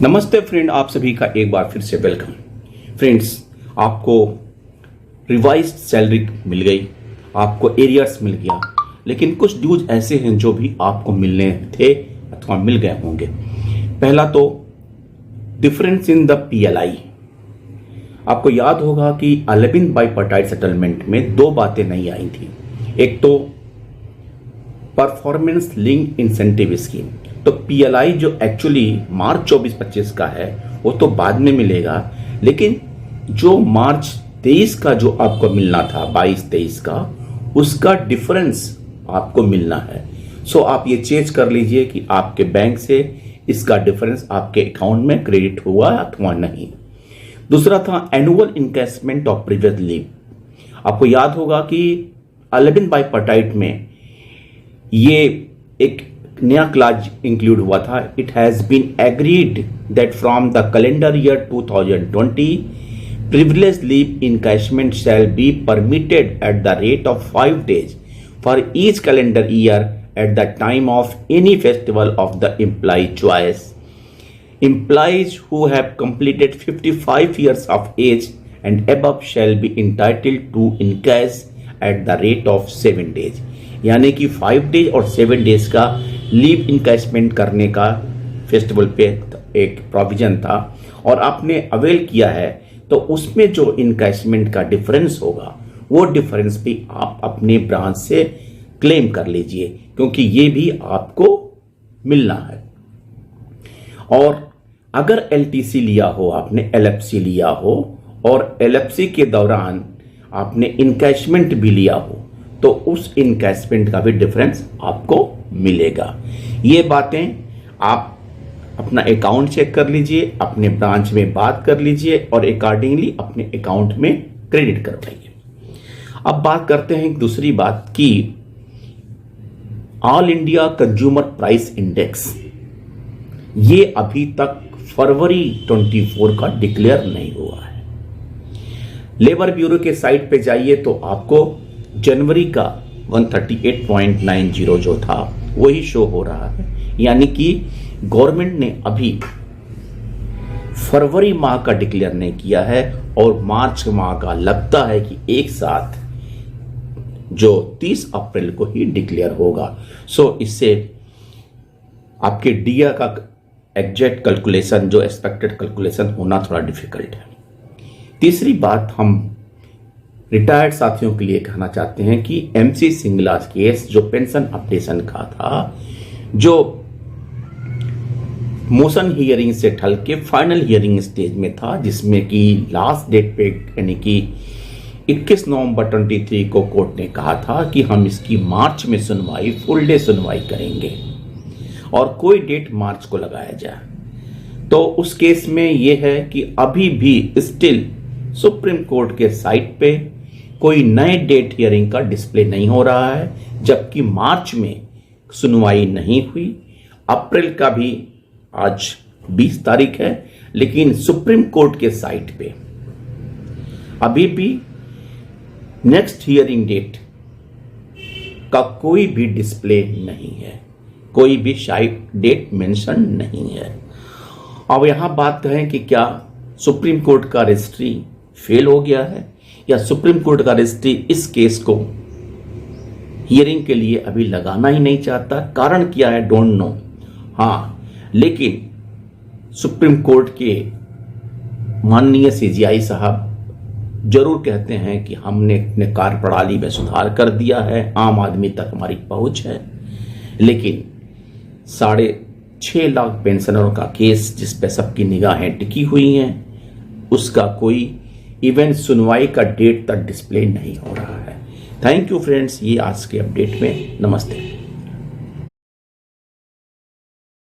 नमस्ते फ्रेंड, आप सभी का एक बार फिर से वेलकम। फ्रेंड्स, आपको रिवाइज्ड सैलरी मिल गई, आपको एरियर्स मिल गया, लेकिन कुछ ड्यूज ऐसे हैं जो भी आपको मिलने थे अथवा मिल गए होंगे। पहला तो डिफरेंस इन द पीएलआई। आपको याद होगा कि 11 बाईपार्टाइट सेटलमेंट में दो बातें नहीं आई थी। एक तो परफॉर्मेंस लिंक इंसेंटिव स्कीम, तो पीएलआई जो एक्चुअली मार्च 24-25 का है वो तो बाद में मिलेगा, लेकिन जो मार्च 23 का जो आपको मिलना था 22-23 का, उसका डिफरेंस आपको मिलना है। सो आप ये चेंज कर लीजिए कि आपके बैंक से इसका डिफरेंस आपके अकाउंट में क्रेडिट हुआ अथवा नहीं। दूसरा था annual encashment of previous leave. आपको याद होगा कि 11 बाईपार्टाइट में ये एक नया क्लाज इंक्लूड हुआ था। It has been agreed that from the calendar year 2020 privilege leave encashment shall be permitted at the rate of 5 days for each calendar year at the time of any festival of the employee choice. Employees who have completed 55 years of age and above shall be entitled to encash at the rate of 7 days. यानी कि 5 days और 7 days का leave encashment करने का festival पे एक provision था और आपने अवेल किया है, तो उसमें जो इनकैशमेंट का डिफरेंस होगा वो डिफरेंस भी आप अपने ब्रांच से क्लेम कर लीजिए, क्योंकि ये भी आपको मिलना है। और अगर एलटीसी लिया हो, आपने एलएफसी लिया हो और एलएफसी के दौरान आपने इनकैशमेंट भी लिया हो, तो उस इनकैशमेंट का भी डिफरेंस आपको मिलेगा। ये बातें आप अपना अकाउंट चेक कर लीजिए, अपने ब्रांच में बात कर लीजिए और अकॉर्डिंगली अपने अकाउंट में क्रेडिट करवाइए। अब बात करते हैं दूसरी बात की all India consumer price index. ये अभी तक फरवरी 24 का डिक्लेयर नहीं हुआ है। लेबर ब्यूरो के साइट पे जाइए तो आपको जनवरी का 138.90 जो था वही शो हो रहा है, यानी कि गवर्नमेंट ने अभी फरवरी माह का डिक्लेयर नहीं किया है और मार्च माह का लगता है कि एक साथ जो 30 अप्रैल को ही डिक्लेयर होगा। सो इससे आपके डीए का एग्जैक्ट कैलकुलेशन, जो एक्सपेक्टेड कैलकुलेशन होना थोड़ा डिफिकल्ट है। तीसरी बात हम रिटायर्ड साथियों के लिए कहना चाहते हैं कि एमसी सिंगलास केस जो पेंशन अपडेशन का था, जो मोशन हियरिंग से ठल के फाइनल हियरिंग स्टेज में था, जिसमें कि लास्ट डेट पे यानी कि 21 नवंबर 23 को कोर्ट ने कहा था कि हम इसकी मार्च में सुनवाई, फुल डे सुनवाई करेंगे और कोई डेट मार्च को लगाया जाए। तो उस केस में यह है कि अभी भी स्टिल सुप्रीम कोर्ट के साइट पे कोई नए डेट हियरिंग का डिस्प्ले नहीं हो रहा है, जबकि मार्च में सुनवाई नहीं हुई। अप्रैल का भी आज 20 तारीख है, लेकिन सुप्रीम कोर्ट के साइट पे अभी भी नेक्स्ट हियरिंग डेट का कोई भी डिस्प्ले नहीं है, कोई भी शायद डेट मेंशन नहीं है। अब यहां बात करें कि क्या सुप्रीम कोर्ट का रजिस्ट्री फेल हो गया है या सुप्रीम कोर्ट का रजिस्ट्री इस केस को हियरिंग के लिए अभी लगाना ही नहीं चाहता। कारण क्या है, डोंट नो। हाँ, लेकिन सुप्रीम कोर्ट के माननीय सीजीआई साहब जरूर कहते हैं कि हमने अपने कार्य प्रणाली में सुधार कर दिया है, आम आदमी तक हमारी पहुंच है, लेकिन 6.5 लाख पेंशनरों का केस जिस पे सबकी निगाहें टिकी हुई हैं, उसका कोई इवेंट सुनवाई का डेट तक डिस्प्ले नहीं हो रहा है। थैंक यू फ्रेंड्स, ये आज के अपडेट में। नमस्ते।